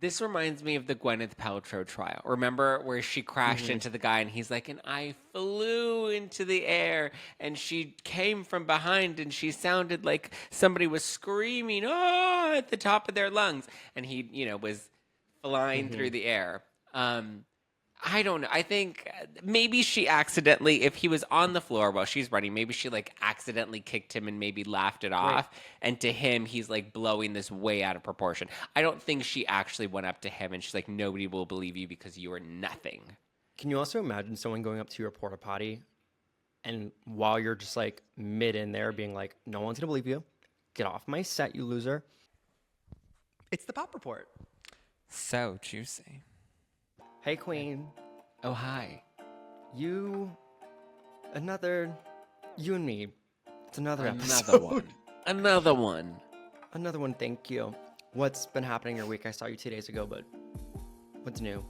This reminds me of the Gwyneth Paltrow trial. Remember where she crashed Hmm. into the guy and he's like, and I flew into the air and she came from behind and she sounded like somebody was screaming, oh, at the top of their lungs. And he, was flying Hmm. through the air. Um, I don't know. I think maybe she accidentally, if he was on the floor while she's running, maybe she like accidentally kicked him and maybe laughed it Wait, off. And to him, he's like blowing this way out of proportion. I don't think she actually went up to him and she's like, nobody will believe you because you are nothing. can you also imagine someone going up to your porta potty and while you're just like mid in there being like, no one's gonna believe you. Get off my set, you loser. It's the Pop Report. So juicy. Hey, Queen. Oh, hi. You, another, you and me. It's another Another episode. one. Another one. Another one, thank you. What's been happening your week? I saw you 2 days ago, but what's new?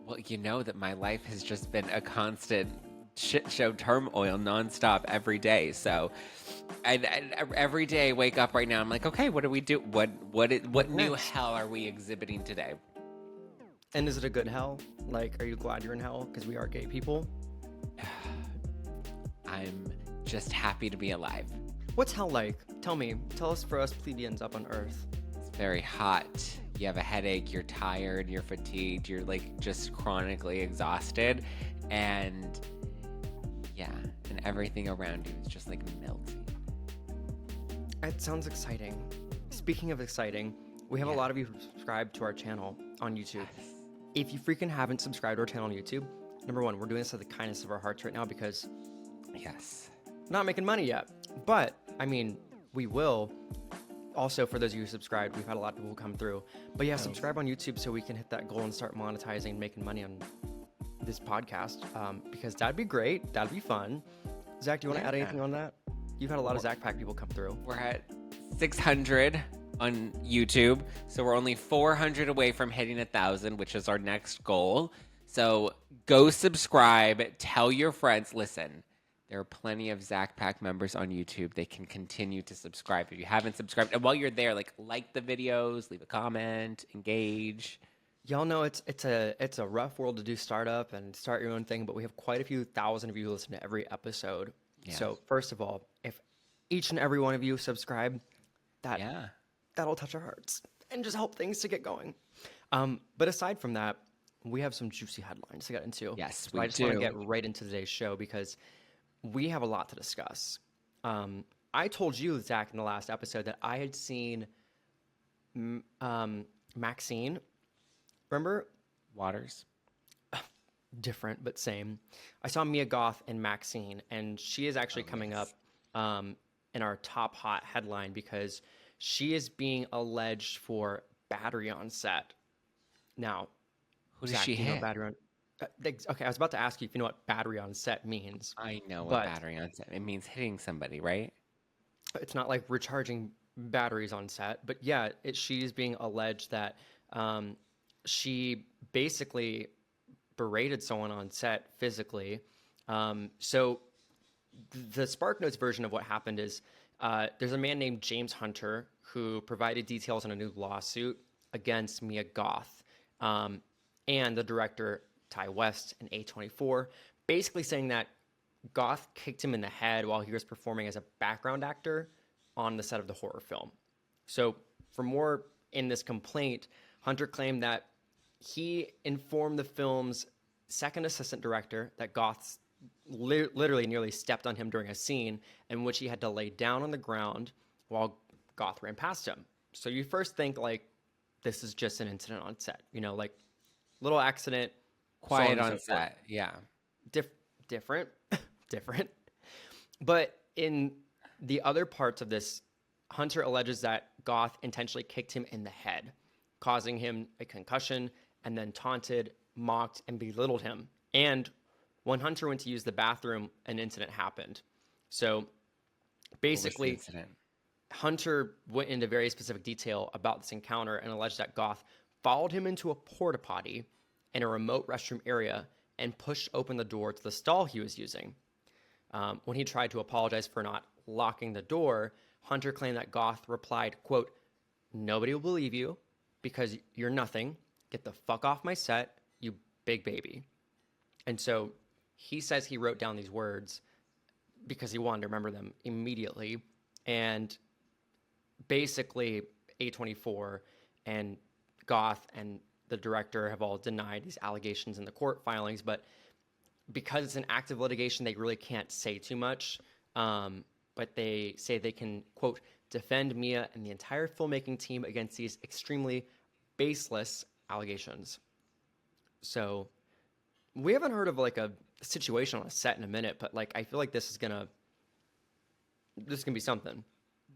Well, you know that my life has just been a constant shit show turmoil nonstop every day. So, every day I wake up right now, I'm like, okay, what do we do? What new Next. hell are we exhibiting today? And is it a good hell? Like, are you glad you're in hell? Because we are gay people. I'm just happy to be alive. What's hell like? Tell me. Tell us for us plebeians up on Earth. It's very hot. You have a headache. You're tired. You're fatigued. You're like just chronically exhausted, and yeah, and everything around you is just like melting. It sounds exciting. Speaking of exciting, we have a Yeah. lot of you who subscribe to our channel on YouTube. Yes. If you freaking haven't subscribed to our channel on YouTube, number one, we're doing this out of the kindness of our hearts right now because Yes. not making money yet. But, I mean, we will. Also, for those of you who subscribed, we've had a lot of people come through. But yeah, subscribe on YouTube so we can hit that goal and start monetizing and making money on this podcast because that'd be great. That'd be fun. Zach, do you want to add anything on that? You've had a lot of Zach Pack people come through. We're at 600 on YouTube, so we're only 400 away from hitting 1,000, which is our next goal. So go subscribe. Tell your friends. Listen, there are plenty of Zack Pack members on YouTube. They can continue to subscribe if you haven't subscribed. And while you're there, like the videos, leave a comment, engage. Y'all know it's a rough world to do startup and start your own thing, but we have quite a few thousand of you who listen to every episode. Yeah. So first of all, if each and every one of you subscribe, Yeah. that'll touch our hearts and just help things to get going. But aside from that, we have some juicy headlines to get into. Yes, So I we just want to do. get right into today's show because we have a lot to discuss. I told you, Zach, in the last episode that I had seen Maxine. Remember? Waters. Different, but same. I saw Mia Goth and Maxine, and she is actually coming up in our top hot headline because she is being alleged for battery on set. Now, Who does Zach, she do you know hit? battery on? Okay, I was about to ask you if you know what battery on set means, I know what but battery on set. It means hitting somebody, right? it's not like recharging batteries on set. But yeah, she's being alleged that she basically berated someone on set physically. So the SparkNotes version of what happened is there's a man named James Hunter who provided details on a new lawsuit against Mia Goth and the director Ty West and A24, basically saying that Goth kicked him in the head while he was performing as a background actor on the set of the horror film. So for more in this complaint, Hunter claimed that he informed the film's second assistant director that Goth literally nearly stepped on him during a scene in which he had to lay down on the ground while Goth ran past him. So you first think like this is just an incident on set, like little accident, so Quiet and on so forth. set. Yeah. Different, different. But in the other parts of this, Hunter alleges that Goth intentionally kicked him in the head, causing him a concussion, and then taunted, mocked, and belittled him. And when Hunter went to use the bathroom, an incident happened. So What was the basically, incident? Hunter went into very specific detail about this encounter and alleged that Goth followed him into a porta potty in a remote restroom area and pushed open the door to the stall he was using. When he tried to apologize for not locking the door, Hunter claimed that Goth replied, quote, "Nobody will believe you because you're nothing. get the fuck off my set, you big baby. And so he says he wrote down these words because he wanted to remember them immediately. And basically, A24 and Goth and the director have all denied these allegations in the court filings, but because it's an active litigation, they really can't say too much. But they say they can, quote, defend Mia and the entire filmmaking team against these extremely baseless allegations. So we haven't heard of like a situation on a set in a minute, but like I feel like this is gonna be something.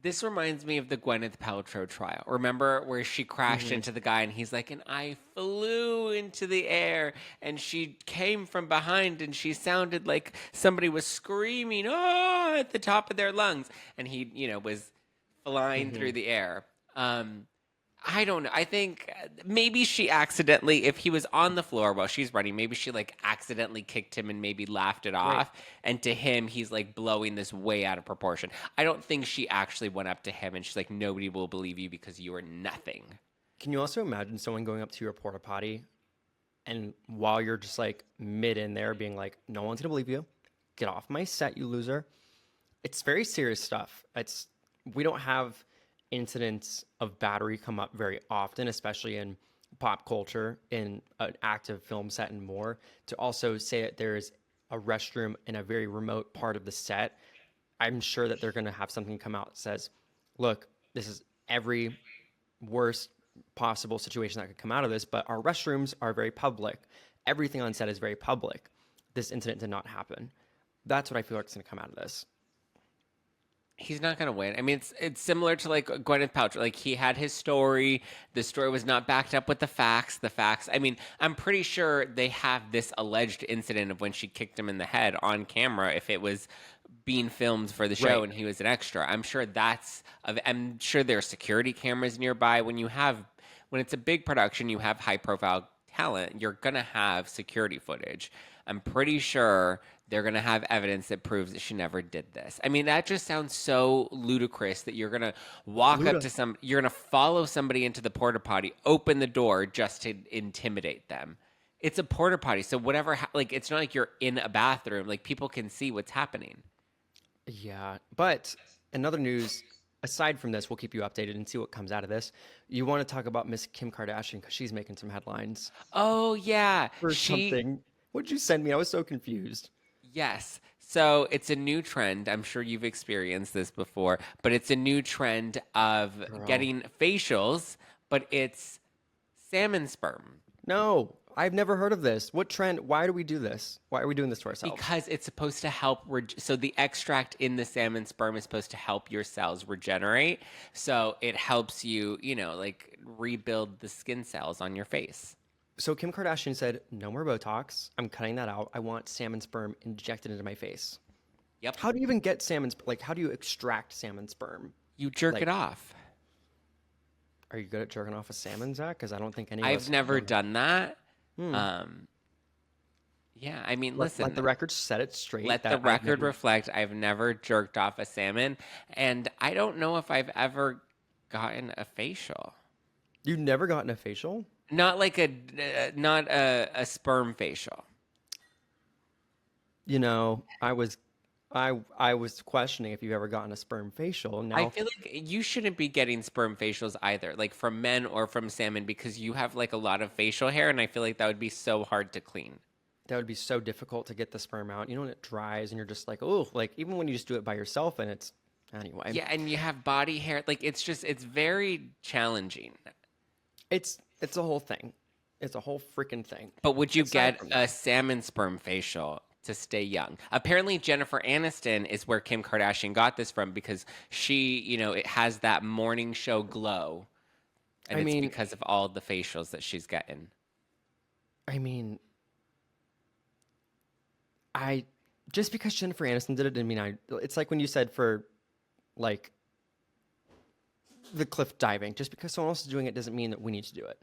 This reminds me of the Gwyneth Paltrow trial. Remember where she crashed into the guy and he's like, and I flew into the air and she came from behind and she sounded like somebody was screaming, oh, at the top of their lungs. And he, was flying through the air. I don't know. I think maybe she accidentally, if he was on the floor while she's running, maybe she like accidentally kicked him and maybe laughed it off. And to him, he's like blowing this way out of proportion. I don't think she actually went up to him and she's like, nobody will believe you because you are nothing. Can you also imagine someone going up to your porta potty and while you're just like mid in there being like, no one's gonna believe you. Get off my set, you loser. It's very serious stuff. We don't have incidents of battery come up very often, especially in pop culture, in an active film set and more. To also say that there's a restroom in a very remote part of the set, I'm sure that they're going to have something come out that says, look, this is every worst possible situation that could come out of this, but our restrooms are very public. Everything on set is very public. This incident did not happen. That's what I feel like is going to come out of this. He's not going to win. I mean, it's similar to like Gwyneth Paltrow. Like he had his story. The story was not backed up with the facts. I mean, I'm pretty sure they have this alleged incident of when she kicked him in the head on camera. If it was being filmed for the show and he was an extra, I'm sure I'm sure there are security cameras nearby. When it's a big production, you have high profile talent. You're going to have security footage. I'm pretty sure they're going to have evidence that proves that she never did this. I mean, that just sounds so ludicrous that you're going to walk up to you're going to follow somebody into the porta potty, open the door just to intimidate them. It's a porta potty. So whatever, it's not like you're in a bathroom. Like people can see what's happening. Yeah. But in other news, aside from this, we'll keep you updated and see what comes out of this. You want to talk about Miss Kim Kardashian because she's making some headlines. Oh, yeah. Something. What did you send me? I was so confused. Yes. So it's a new trend. I'm sure you've experienced this before, but it's a new trend of getting facials, but it's salmon sperm. No, I've never heard of this. What trend? Why do we do this? Why are we doing this to ourselves? Because it's supposed to help. So the extract in the salmon sperm is supposed to help your cells regenerate. So it helps you, rebuild the skin cells on your face. So Kim Kardashian said, no more Botox. I'm cutting that out. I want salmon sperm injected into my face. Yep. How do you even get salmon sperm? Like, how do you extract salmon sperm? You jerk it off. Are you good at jerking off a salmon, Zach? Because I don't think any of us I've never done that. Yeah, I mean, listen. Let the record set it straight. Let the record reflect. I've never jerked off a salmon, and I don't know if I've ever gotten a facial. You've never gotten a facial? Not like not a sperm facial. I was questioning if you've ever gotten a sperm facial. Now I feel like you shouldn't be getting sperm facials either, like from men or from salmon, because you have like a lot of facial hair, and I feel like that would be so hard to clean. That would be so difficult to get the sperm out. When it dries and you're just like, oh, like even when you just do it by yourself and it's anyway. Yeah, and you have body hair. Like it's very challenging. It's a whole thing. It's a whole freaking thing. But would you get a salmon sperm facial to stay young? Apparently, Jennifer Aniston is where Kim Kardashian got this from because she, it has that morning show glow. And it's because of all the facials that she's getting. I mean, just because Jennifer Aniston did it didn't mean it's like when you said for, like, the cliff diving. Just because someone else is doing it doesn't mean that we need to do it.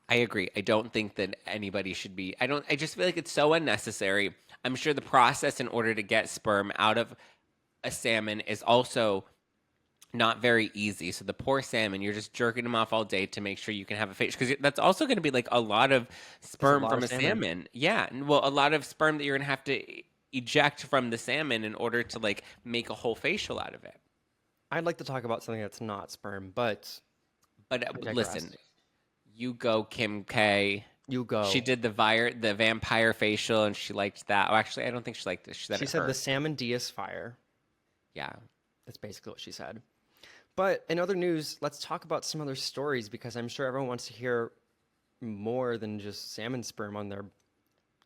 I agree. I don't think that anybody should be. I just feel like it's so unnecessary. I'm sure the process in order to get sperm out of a salmon is also not very easy. So the poor salmon, you're just jerking them off all day to make sure you can have a facial, because that's also going to be like a lot of It's a sperm lot from of a salmon. salmon. Yeah, well, a lot of sperm that you're going to have to eject from the salmon in order to like make a whole facial out of it. I'd like to talk about something that's not sperm, but But I listen, digress. you go, Kim K. You She go. did the vampire facial, and she liked that. Oh, actually, I don't think she liked it. She said She it said the hurt. salmon Diaz fire. Yeah. That's basically what she said. But in other news, let's talk about some other stories because I'm sure everyone wants to hear more than just salmon sperm on their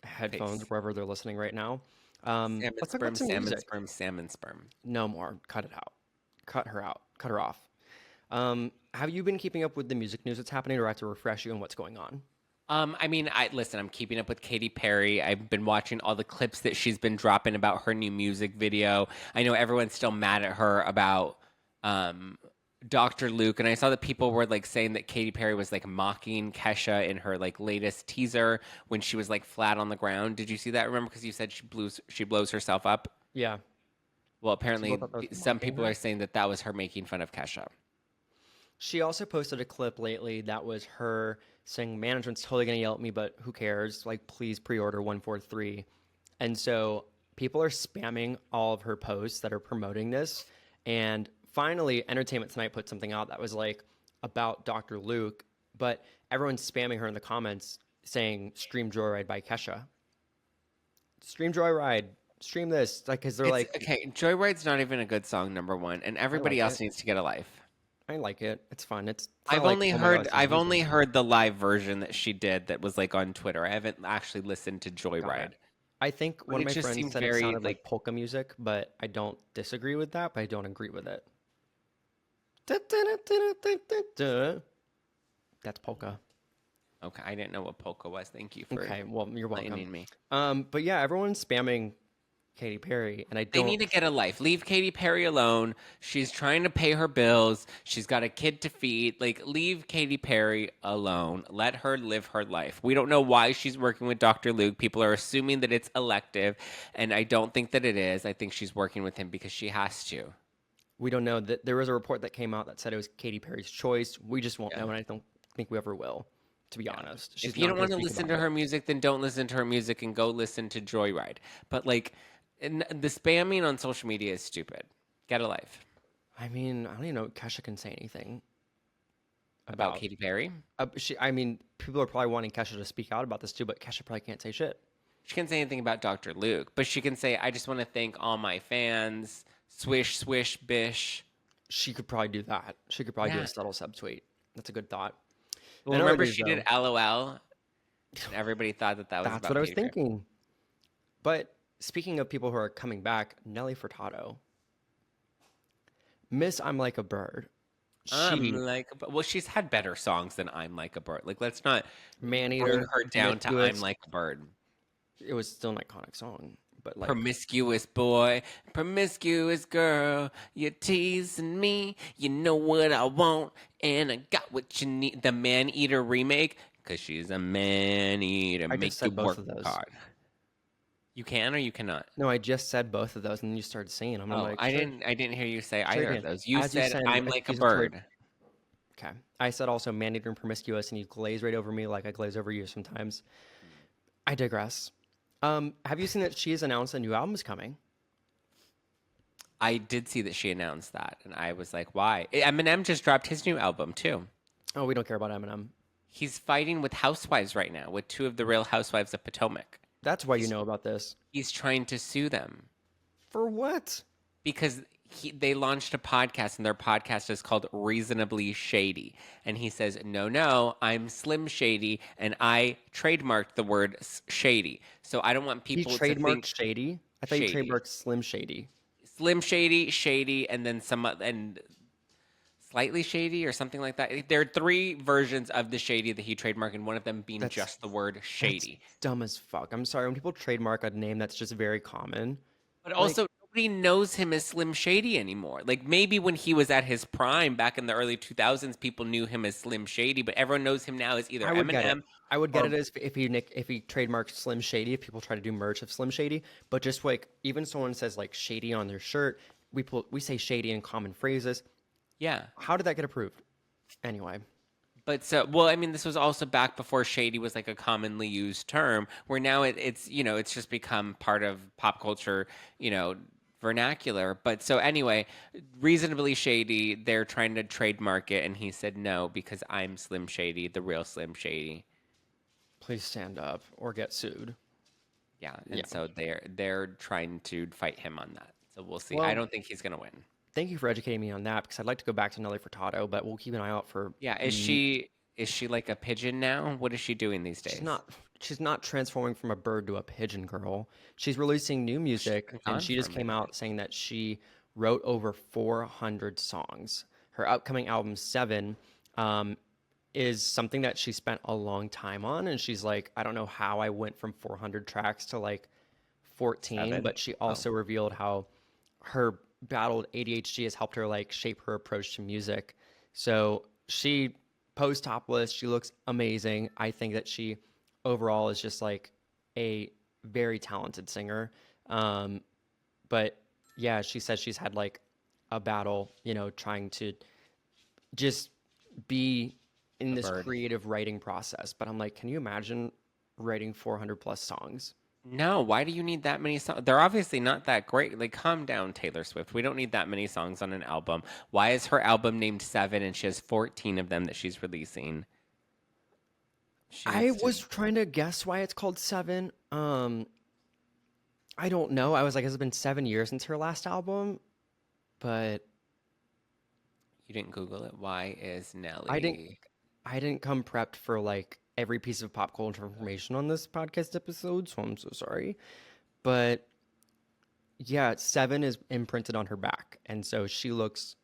headphones, Face. wherever they're listening right now. Salmon Let's talk about sperm, some salmon music. sperm, salmon sperm. No more. Cut it out. Cut her out. Cut her off. Have you been keeping up with the music news that's happening, or I have to refresh you on what's going on? I mean, I listen. I'm keeping up with Katy Perry. I've been watching all the clips that she's been dropping about her new music video. I know everyone's still mad at her about um, Dr. Luke, and I saw that people were like saying that Katy Perry was like mocking Kesha in her like latest teaser when she was like flat on the ground. Did you see that? Remember, because you said she blows herself up. Yeah. Well, People apparently, thought that was some mocking people are her. saying that that was her making fun of Kesha. She also posted a clip lately that was her saying management's totally gonna yell at me, but who cares? Like, please pre-order 143. And so people are spamming all of her posts that are promoting this. And finally, Entertainment Tonight put something out that was like about Dr. Luke, but everyone's spamming her in the comments saying "Stream Joyride" by Kesha. Stream Joyride. Stream this, like, because they're It's like, okay. Joyride's not even a good song, number one, and I everybody like it. else needs to get a life. I like it. It's fun. It's not like, oh my god, this is I've only amazing. heard the live version that she did that was like on Twitter. I haven't actually listened to Got it. Joyride, I think but one of it my just friends seemed said it very sounded like like polka music, but I don't disagree with that, but I don't agree with it. Da-da-da-da-da-da-da. That's polka. okay. I didn't know what polka was. Thank you for Okay, well, you're welcome. enlightening me. But yeah, everyone's spamming Katy Perry, and I They don't. need to get a life. Leave Katy Perry alone. She's trying to pay her bills. She's got a kid to feed. Like, leave Katy Perry alone. Let her live her life. We don't know why she's working with Dr. Luke. People are assuming that it's elective, and I don't think that it is. I think she's working with him because she has to. We don't know that there was a report that came out that said it was Katy Perry's choice. We just won't Yeah. know, and I don't think we ever will. To be Yeah. honest, she's If you not don't going want to to speak listen about to it. her music, then don't listen to her music and go listen to Joyride. But like, the spamming on social media is stupid. Get a life. I mean, I don't even know if Kesha can say anything About about. Katy Perry. I mean, people are probably wanting Kesha to speak out about this too, but Kesha probably can't say shit. She can't say anything about Dr. Luke, but she can say, I just want to thank all my fans. Swish, swish, bish. She could probably do that. She could probably do Yeah. a subtle subtweet. That's a good thought. Well, In other remember news, she did though, LOL, and everybody thought that that was that's about what I was Katy Perry. thinking. But speaking of people who are coming back, Nelly Furtado, Miss I'm Like a Bird. I'm She, like, well, she's had better songs than I'm Like a Bird. Like, let's not bring Maneater, her down to I'm Promiscuous. Like a Bird. It was still an iconic song, but like, Promiscuous boy, promiscuous girl, you're teasing me. You know what I want, and I got what you need. The Man Eater remake, because she's a man eater, I just make you said both work of those. hard. You can or you cannot. No, I just said both of those, and then you started singing them. I'm Oh, like, sure, I didn't hear you say sure either you of can. those. You As you said said, I'm like a accusatory. bird. Okay. I said also Maneater and Promiscuous, and you glaze right over me like I glaze over you sometimes. I digress. Have you seen that she has announced a new album is coming? I did see that she announced that, and I was like, why? Eminem just dropped his new album too. Oh, we don't care about Eminem. He's fighting with housewives right now, with two of the Real Housewives of Potomac. That's why you know about this. He's trying to sue them For what? because they launched a podcast, and their podcast is called Reasonably Shady. And he says, no, I'm Slim Shady, and I trademarked the word shady. So I don't want He people to trademarked think Shady. I thought he shady. trademarked Slim Shady. Slim Shady, Shady, and then and Slightly Shady or something like that. There are three versions of the Shady that he trademarked, and one of them being That's just the word that's Shady. dumb as fuck. I'm sorry when people trademark a name that's just very common. But Like, also, nobody knows him as Slim Shady anymore. Like, maybe when he was at his prime back in the early 2000s, people knew him as Slim Shady, but everyone knows him now as either I would get it. Eminem I would get or it as if he trademarked Slim Shady. If people try to do merch of Slim Shady, but just like even someone says like Shady on their shirt, we say Shady in common phrases. Yeah. How did that get approved? Anyway, But so, well, I mean, this was also back before shady was like a commonly used term, where now it's just become part of pop culture, you know, vernacular. But so anyway, reasonably shady, they're trying to trademark it, and he said no because I'm Slim Shady, the real Slim Shady. please stand up or get sued. Yeah, Yeah. and so they're trying to fight him on that. So we'll see. I Well, don't think he's gonna win. thank you for educating me on that because I'd like to go back to Nelly Furtado, but we'll keep an eye out for. Yeah, mm, is she like a pigeon now? What is she doing these She's days? not. She's not transforming from a bird to a pigeon girl. She's releasing new She's music, been and gone she for a just came minute. out saying that she wrote over 400 songs. Her upcoming album Seven is something that she spent a long time on, and she's like, I don't know how I went from 400 tracks to like 14, Seven. but she Oh, also revealed how her battled ADHD has helped her like shape her approach to music. So she posed topless. She looks amazing. I think that she overall is just like a very talented singer. Um, but yeah, she says she's had like a battle, trying to just be in a this bird. creative writing process. But I'm like, can you imagine writing 400 plus songs? No, why do you need that many songs? They're obviously not that great. Like, calm down, Taylor Swift. We don't need that many songs on an album. Why is her album named Seven and she has 14 of them that she's releasing? She I needs to. was trying to guess why it's called Seven. I don't know. I was like, has it been 7 years since her last album? But You didn't Google it. Why is I didn't Nelly? I didn't come prepped for like every piece of pop culture information on this podcast episode, so I'm so sorry. But yeah, Seven is imprinted on her back, and so she looks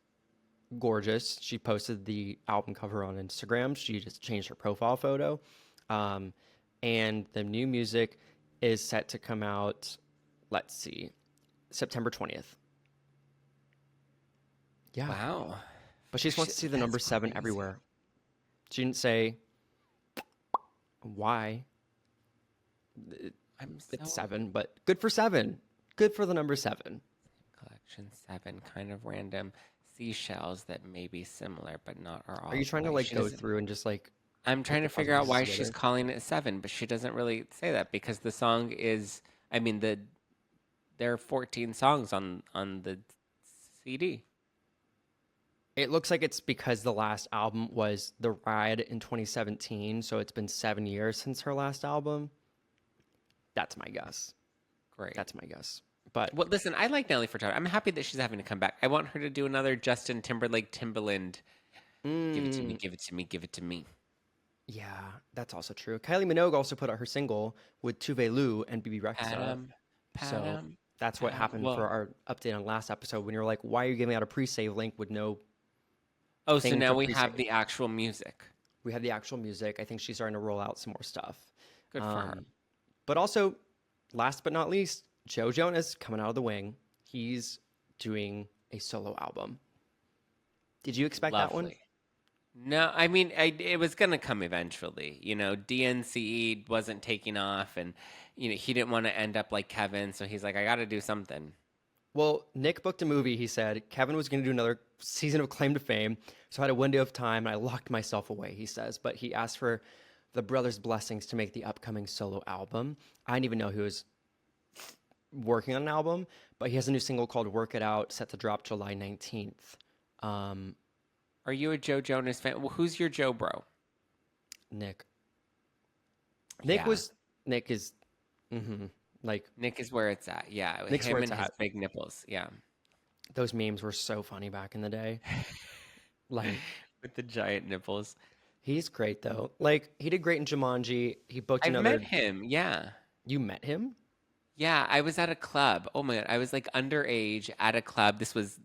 gorgeous. She posted the album cover on Instagram. She just changed her profile photo. Um, and the new music is set to come out, let's see, September 20th. Yeah. Wow. But she just wants to see the That's number seven crazy. everywhere. She didn't say why I'm it's so seven, but good for seven. Good for the number seven. collection seven, kind of random seashells that may be similar but not are Are all you trying to alike. like She go doesn't. through and just like I'm put trying the to figure puzzle out pieces why she's together? calling it seven, but she doesn't really say that because the song is. I mean, there are 14 songs on the CD. It looks like it's because the last album was The Ride in 2017, so it's been 7 years since her last album. That's my guess. Great. That's my guess. But Well, listen, I like Nelly Furtado. I'm happy that she's having to come back. I want her to do another Justin Timberlake Timbaland. Give it to me, mm, give it to me, give it to me. yeah, that's also true. Kylie Minogue also put out her single with Tuve Lu and BB Pat Rexa. 'em, pat So 'em, that's what pat 'em. happened Well, for our update on last episode when you're like, why are you giving out a pre-save link with no oh, so thing now to we have pre-save? the actual music. We have the actual music. I think she's starting to roll out some more stuff. Good for her. Um, but also, last but not least, Joe Jonas coming out of the wing. He's doing a solo album. Did you expect that one? Lovely. No, I mean, it was gonna come eventually. You know, DNCE wasn't taking off, and he didn't want to end up like Kevin, so he's like, I got to do something. Well, Nick booked a movie. He said Kevin was going to do another season of Claim to Fame, so I had a window of time and I locked myself away, he says. But he asked for the brothers' blessings to make the upcoming solo album. I didn't even know he was working on an album, but he has a new single called Work It Out set to drop July 19th. Um, Are you a Joe Jonas fan? Well, who's your Joe bro? Nick. Yeah, Nick is, like, Nick is where it's at. Yeah, Nick's where him it's and his at. big nipples. Yeah, Those memes were so funny back in the day. Like, with the giant nipples. he's great though. Like, he did great in Jumanji. He booked I've met another. him. Yeah. You met him? Yeah, I was at a club. Oh my God. I was like underage at a club. This was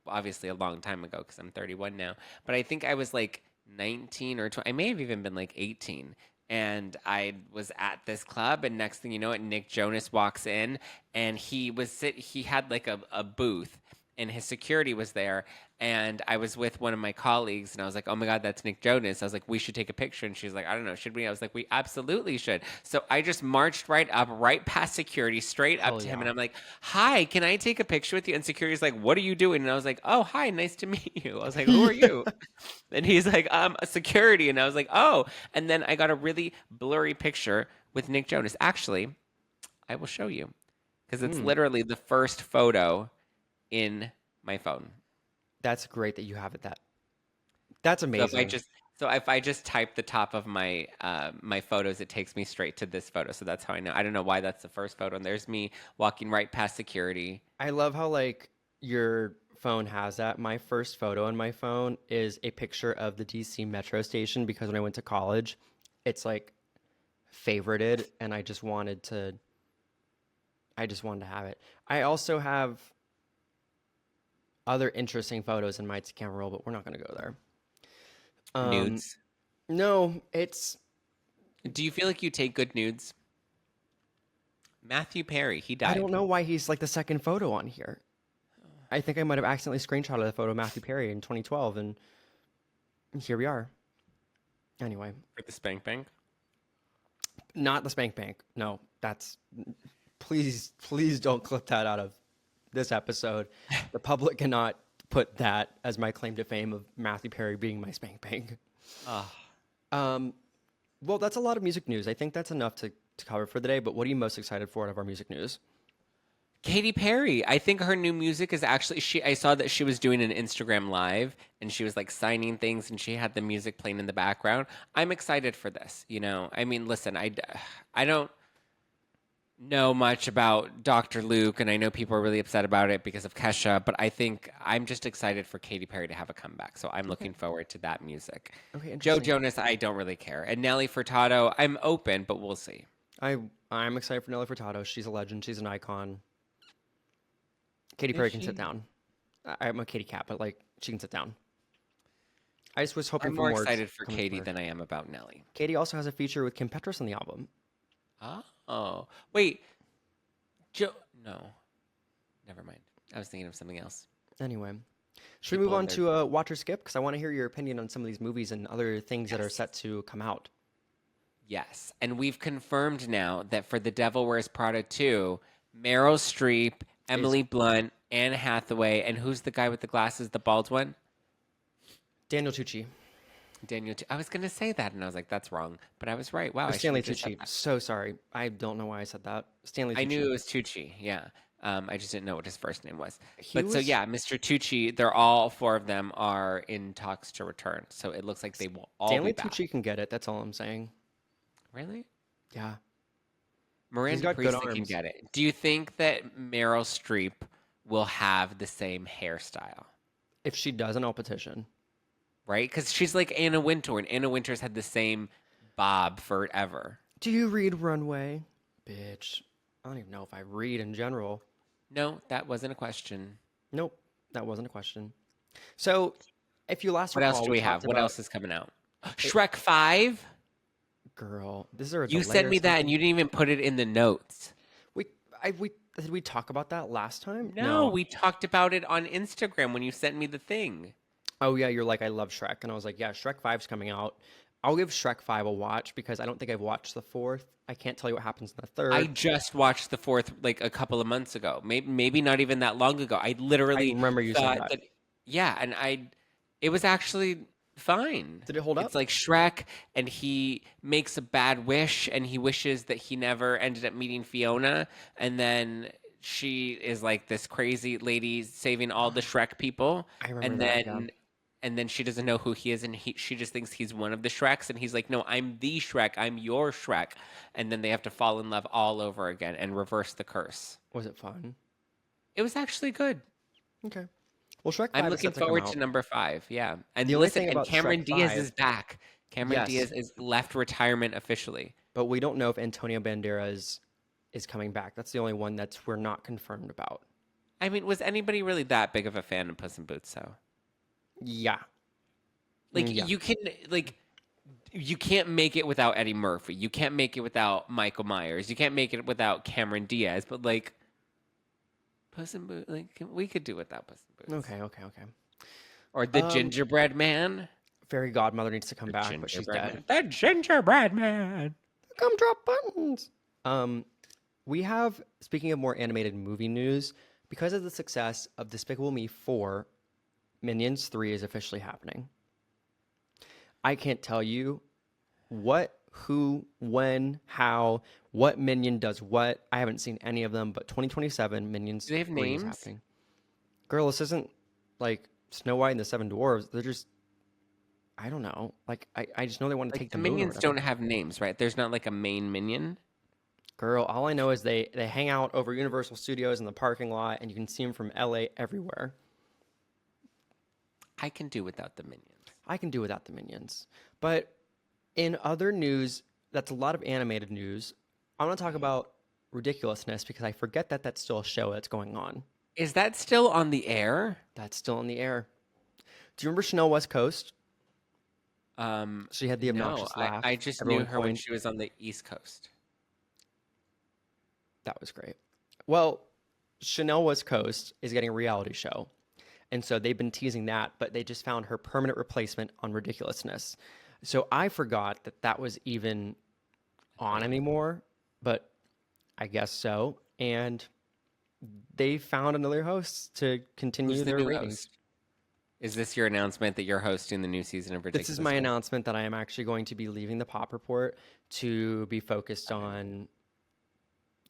obviously a long time ago because I'm 31 now. But I think I was like 19 or 20. I may have even been like 18. And I was at this club, and next thing you know, it Nick Jonas walks in, and he had like a booth, and his security was there. And I was with one of my colleagues, and I was like, "Oh my God, that's Nick Jonas." I was like, "We should take a picture." And she's like, "I don't know, should we?" I was like, "We absolutely should." So I just marched right up, right past security, straight up Hell to him, yeah. and I'm like, "Hi, can I take a picture with you?" And security's like, "What are you doing?" And I was like, "Oh, hi, nice to meet you." I was like, "Who are you?" And he's like, a security." And I was like, "Oh." And then I got a really blurry picture with Nick Jonas. Actually, I will show you because it's Mm, literally the first photo in my phone. that's great that you have it. That's So if I amazing. just type the top of my my photos, it takes me straight to this photo. So that's how I know. I don't know why that's the first photo. And there's me walking right past security. I love how like your phone has that. My first photo on my phone is a picture of the DC Metro station because when I went to college, it's like favorited and I just wanted to have it. I also have other interesting photos in my camera roll, but we're not going to go there. Um Nudes. no, it's Do you feel like you take good nudes? Matthew Perry, he I don't died. know why he's like the second photo on here. I think I might have accidentally screenshotted the photo of Matthew Perry in 2012 and here we are. Anyway, For the spank bank. not the spank bank. No, that's please don't clip that out of this episode. The public cannot put that as my claim to fame of Matthew Perry being my spank bank. Oh, Um, well, that's a lot of music news. I think that's enough to cover for the day. But what are you most excited for out of our music news? Katy Perry. I think her new music is actually she I saw that she was doing an Instagram live and she was like signing things and she had the music playing in the background. I'm excited for this, you know. I mean, listen, I don't know much about Dr. Luke and I know people are really upset about it because of Kesha, but I think I'm just excited for Katy Perry to have a comeback. So I'm Okay. looking forward to that music. Okay, Joe interesting. Jonas, I don't really care. And Nelly Furtado, I'm open, but we'll see. I I'm excited for Nelly Furtado. She's a legend. She's an icon. Katy Is Perry can sit she? down. I'm a Katy cat, but like she can sit down. I just was hoping I'm for more more excited for coming from Katy her. than I am about Nelly. Katy also has a feature with Kim Petras on the album. Oh, wait. Joe? No, never mind. I was thinking of something else. Anyway, should we move People on and their to watch or skip? Because I want to hear your opinion on some of these movies and other things that are yes, set to come out. yes, and we've confirmed now that for The Devil Wears Prada 2, Meryl Streep, Is Emily Blunt, Anne Hathaway, and who's the guy with the glasses, the bald one? Daniel Tucci. I was gonna say that, and I was like, that's wrong, but I was right. Wow, I should Stanley have just said Tucci. that. So sorry. I don't know why I said that. Stanley I knew Tucci. it was Tucci. Yeah. I just didn't know what his first name was. He But so was yeah, Mr. Tucci, they're all four of them are in talks to return. So it looks like they will all be Stanley back. Tucci can get it. That's all I'm saying. Really? Yeah. He's Miranda got good Priestley can arms. get it. Do you think that Meryl Streep will have the same hairstyle? If she doesn't, I'll petition. Right? Because she's like Anna Wintour, and Anna Wintour's had the same bob forever. Do you read Runway? Bitch. I don't even know if I read in general. No, that wasn't a question. Nope. That wasn't a question. So, if you last What else recall, do we we have? talked What about else is coming out? it, Shrek 5? girl. Is there a You delay sent or me that and something? you didn't even put it in the notes. We we did we talk about that last time? No, No. we talked about it on Instagram when you sent me the thing. Oh yeah, you're like I love Shrek, and I was like, yeah, Shrek Five's coming out. I'll give Shrek Five a watch because I don't think I've watched the fourth. I can't tell you what happens in the I third. just watched the fourth like a couple of months ago. Maybe not even that long ago. I I literally remember you said thought that. that yeah, and it was actually fine. Did it hold It's up? like Shrek and he makes a bad wish and he wishes that he never ended up meeting Fiona and then she is like this crazy lady saving all the Shrek people I remember and that. Yeah. then she doesn't know who he is and she just thinks he's one of the Shreks and he's like no I'm the Shrek, I'm your Shrek, and then they have to fall in love all over again and reverse the curse. Was it fun? It was actually good. Okay. Well, Shrek I'm Five is looking set to come forward to out. number 5. Yeah. And The only listen, thing and about Shrek Cameron Diaz Five, is back. Cameron yes, Diaz is left retirement officially. but we don't know if Antonio Banderas is coming back. That's the only one that's we're not confirmed about. I mean, was anybody really that big of a fan of Puss in Boots though? Yeah. Like Yeah. you can't make it without Eddie Murphy. You can't make it without Michael Myers. You can't make it without Cameron Diaz, but like Puss in Boots. Like we could do without Puss in Boots. Okay. Or the gingerbread man. Fairy godmother needs to come The back, but she's gingerbread dead. man. The gingerbread man. Come drop buttons. We have, speaking of more animated movie news, because of the success of Despicable Me 4, Minions 3 is officially happening. I can't tell you what, who, when, how, what Minion does what. I haven't seen any of them, but 2027 Minions Do they have 3 is names? happening. Girl, this isn't like Snow White and the Seven Dwarves. They're just, I don't know. Like, I just know they want to Like take the the moon or minions whatever. don't have names, right? There's not like a main minion. Girl, all I know is they hang out over Universal Studios in the parking lot, and you can see them from LA everywhere. I can do without the minions. I can do without the Minions. But in other news, that's a lot of animated news. I want to talk about Ridiculousness because I forget that that's still a show that's going on. Is that still on the air? That's still in the air. Do you remember Chanel West Coast? Um, She had the no, obnoxious laugh. I just Everyone knew her when coined. she was on the East Coast. That was great. Well, Chanel West Coast is getting a reality show. And so they've been teasing that, but they just found her permanent replacement on Ridiculousness. So I forgot that that was even on anymore, but I guess so. And they found another host to continue Who's the their new ratings. host? Is this your announcement that you're hosting the new season of Ridiculous? This is my announcement that I am actually going to be leaving the Pop Report to be focused on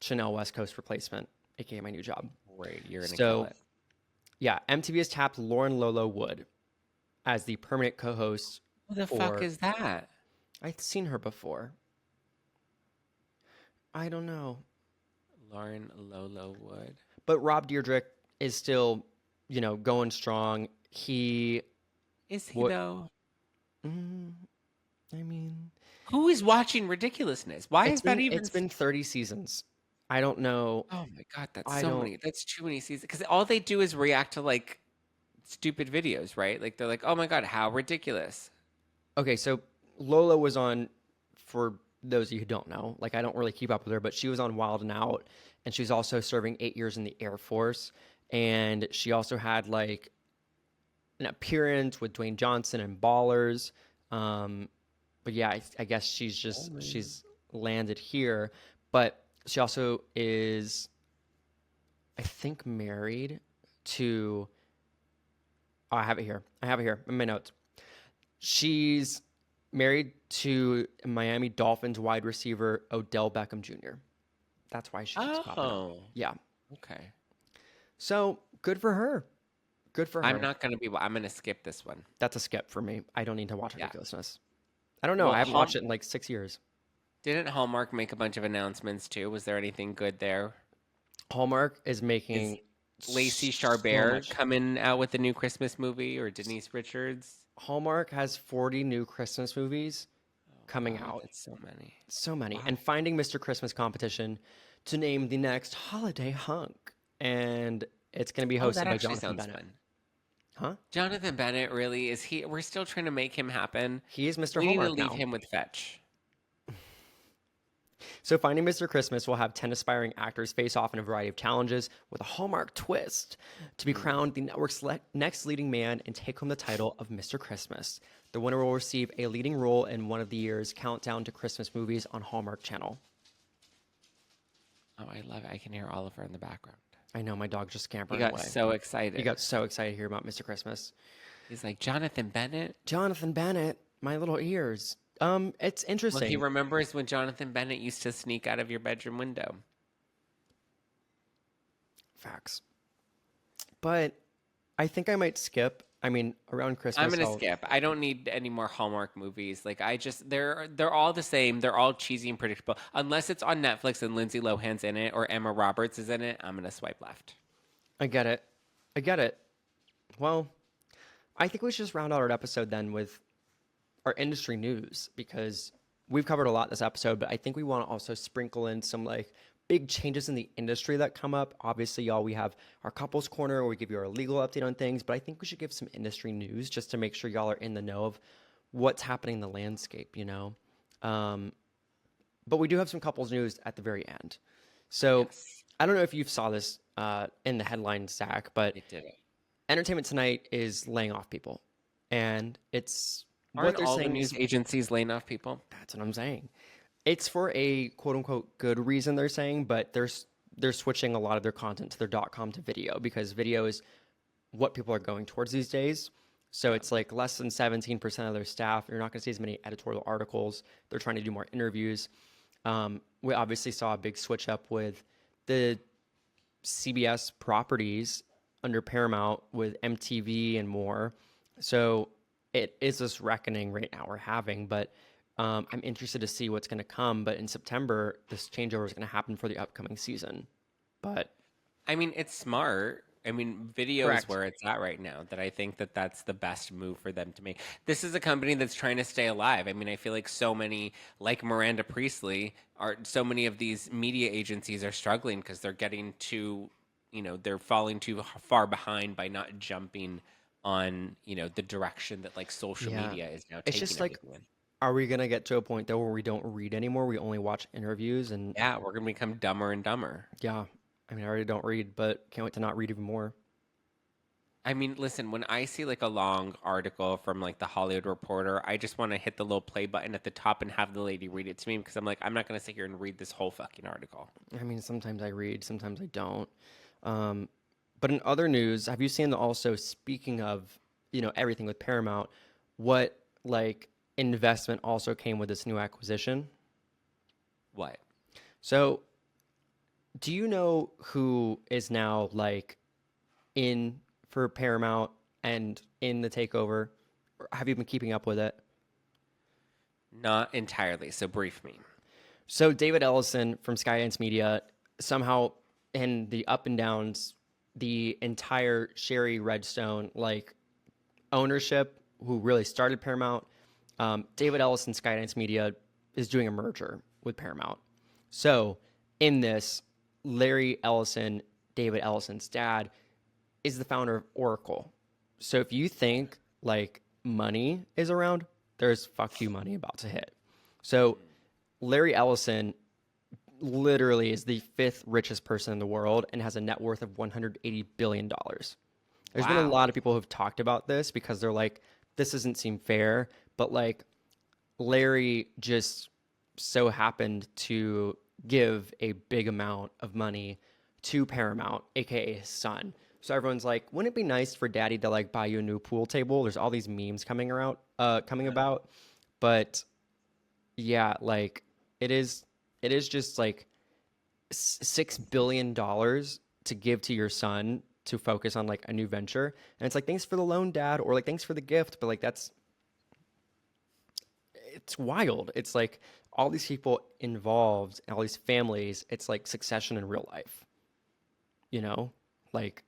Chanel West Coast replacement, aka my new job. Great, you're gonna So, kill it. yeah, MTV has tapped Lauren Lolo Wood as the permanent co-host. Who the for, fuck is that? I've seen her before. I don't know. Lauren Lolo Wood. But Rob Dyrdek is still, going strong. He, Is he What- though? I mean, Who is watching Ridiculousness? Why is that even? it's been 30 seasons. I don't know. Oh my god, that's I so don't- many. That's too many seasons. Because all they do is react to like stupid videos, right? Like they're like, oh my god, how ridiculous. Okay, so Lola was on, for those of you who don't know, like I don't really keep up with her, but she was on Wild and Out, and she's also serving 8 years in the Air Force, and she also had like an appearance with Dwayne Johnson and Ballers. But yeah, I guess she's landed here, but she also is, I think, married to. Oh, I have it here. In my notes. She's married to Miami Dolphins wide receiver Odell Beckham Jr. That's why she keeps popping up. Oh, Yeah. okay. So good for her. Good for her. I'm not gonna be. I'm gonna skip this one. That's a skip for me. I don't need to watch Yeah. Ridiculousness. I don't know. Well, I haven't watched it in like 6 years. Didn't Hallmark make a bunch of announcements too? Was there anything good there? Hallmark is making Lacey so Charbert much. coming out with a new Christmas movie, or Denise Richards? Hallmark has 40 new Christmas movies coming Wow, out. that's so many. So many. And finding Mr. Christmas competition to name the next holiday hunk. And it's going to be Oh, hosted that by actually Jonathan sounds Bennett. fun. Huh? Jonathan Bennett, really? Is he? We're still trying to make him happen. He is Mr. We need to Hallmark leave now. him with Fetch. So Finding Mr. Christmas will have 10 aspiring actors face off in a variety of challenges with a Hallmark twist to be crowned the network's next leading man and take home the title of Mr. Christmas. The winner will receive a leading role in one of the year's countdown to Christmas movies on Hallmark Channel. Oh, I love it. I can hear Oliver in the background. I know, my dog just He scampered got away. so excited. He got so excited to hear about Mr. Christmas. He's like, Jonathan Bennett? Jonathan Bennett, my little ears. It's interesting. Well, he remembers when Jonathan Bennett used to sneak out of your bedroom window. Facts. But I think I might skip. I mean, around Christmas. I'm gonna skip. I don't need any more Hallmark movies. Like they're all the same. They're all cheesy and predictable. Unless it's on Netflix and Lindsay Lohan's in it or Emma Roberts is in it, I'm gonna swipe left. I get it. Well, I think we should just round out our episode then with our industry news because we've covered a lot this episode, but I think we want to also sprinkle in some like big changes in the industry that come up. Obviously, y'all, we have our couples corner where we give you our legal update on things, but I think we should give some industry news just to make sure y'all are in the know of what's happening in the landscape, But we do have some couples news at the very end. So I don't know if you saw this in the headline, Zach, but It did it. Entertainment Tonight is laying off people. And it's what Aren't they're all the saying news is agencies laying off people? that's what I'm saying. It's for a quote unquote good reason, they're saying, but they're switching a lot of their content to their .com to video because video is what people are going towards these days. So it's like less than 17% of their staff. You're not going to see as many editorial articles. They're trying to do more interviews. We obviously saw a big switch up with the CBS properties under Paramount with MTV and more. So it is this reckoning right now we're having, but I'm interested to see what's going to come. But in September, this changeover is going to happen for the upcoming season. But I mean, it's smart. I mean, video is correct. where it's at right now. That I think that that's the best move for them to make. This is a company that's trying to stay alive. I mean, I feel like so many, like Miranda Priestley, are so many of these media agencies are struggling because they're getting too, they're falling too far behind by not jumping on, the direction that like social Yeah. media is now It's taking just like, everything in. are we going to get to a point though where we don't read anymore? We only watch interviews and Yeah, we're gonna become dumber and dumber. yeah. I mean, I already don't read, but can't wait to not read even more. I mean, listen, when I see like a long article from like the Hollywood Reporter, I just want to hit the little play button at the top and have the lady read it to me because I'm like, I'm not going to sit here and read this whole fucking article. I mean, sometimes I read, sometimes I don't. Um, but in other news, have you seen also speaking of, everything with Paramount, what like investment also came with this new acquisition? What? So, do you know who is now like in for Paramount and in the takeover? Or have you been keeping up with it? Not entirely. So brief me. So David Ellison from Skydance Media somehow in the up and downs, the entire Sherry Redstone like ownership, who really started Paramount, David Ellison Skydance Media is doing a merger with Paramount. So in this, Larry Ellison, David Ellison's dad, is the founder of Oracle. So if you think like money is around, there's fuck you money about to hit. So Larry Ellison literally is the fifth richest person in the world and has a net worth of $180 billion. There's been a Wow. lot of people who've talked about this because they're like, this doesn't seem fair. But like, Larry just so happened to give a big amount of money to Paramount, aka his son. So everyone's like, wouldn't it be nice for daddy to like buy you a new pool table? There's all these memes coming about. But yeah, like it is just like $6 billion to give to your son to focus on like a new venture. And it's like, thanks for the loan, dad, or like, thanks for the gift. But like, it's wild. It's like all these people involved and all these families. It's like Succession in real life, you know? Like,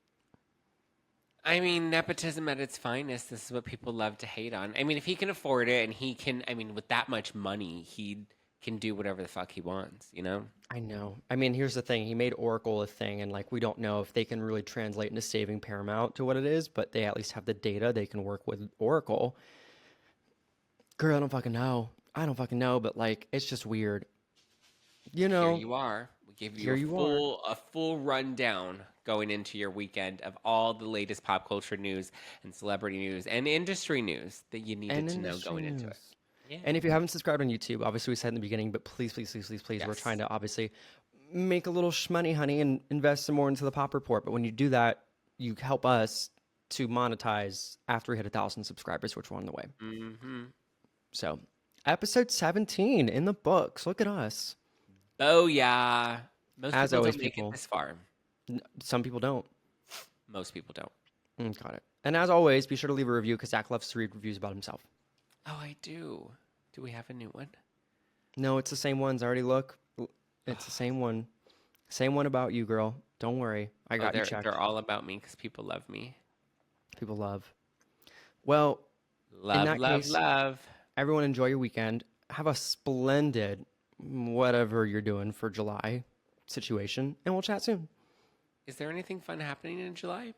I mean, nepotism at its finest. This is what people love to hate on. I mean, if he can afford it and he can, I mean, with that much money, he can do whatever the fuck he wants, you know? I know. I mean, here's the thing. He made Oracle a thing, and like we don't know if they can really translate into saving Paramount to what it is, but they at least have the data. They can work with Oracle. Girl, I don't fucking know. I don't fucking know, but like it's just weird. You Here know, you are. We give you here you are. a full rundown going into your weekend of all the latest pop culture news and celebrity news and industry news that you needed And to know industry going into it. news. Yeah. And if you haven't subscribed on YouTube, obviously we said in the beginning, but please, please, please, please, please, we're trying Yes. to obviously make a little money, honey, and invest some more into the Pop Report. But when you do that, you help us to monetize after we hit 1,000 subscribers, which we're on the way. Mm-hmm. So, episode 17 in the books. Look at us. Oh yeah. Most As people always, don't make it people. this far. Some people don't. Most people don't. Got it. And as always, be sure to leave a review because Zach loves to read reviews about himself. Oh, I do. Do we have a new one? No, it's the same ones. I already look. It's the same one. Same one about you, girl. Don't worry. I got you checked. They're all about me because people love me. People love. Well, Love, that love, case- love. everyone enjoy your weekend. Have a splendid whatever you're doing for July situation, and we'll chat soon. Is there anything fun happening in July?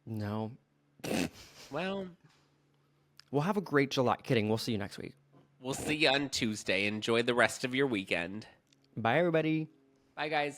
No. Well, We'll have a great July. Kidding. We'll see you next week. we'll see you on Tuesday. Enjoy the rest of your weekend. Bye, everybody. Bye, guys.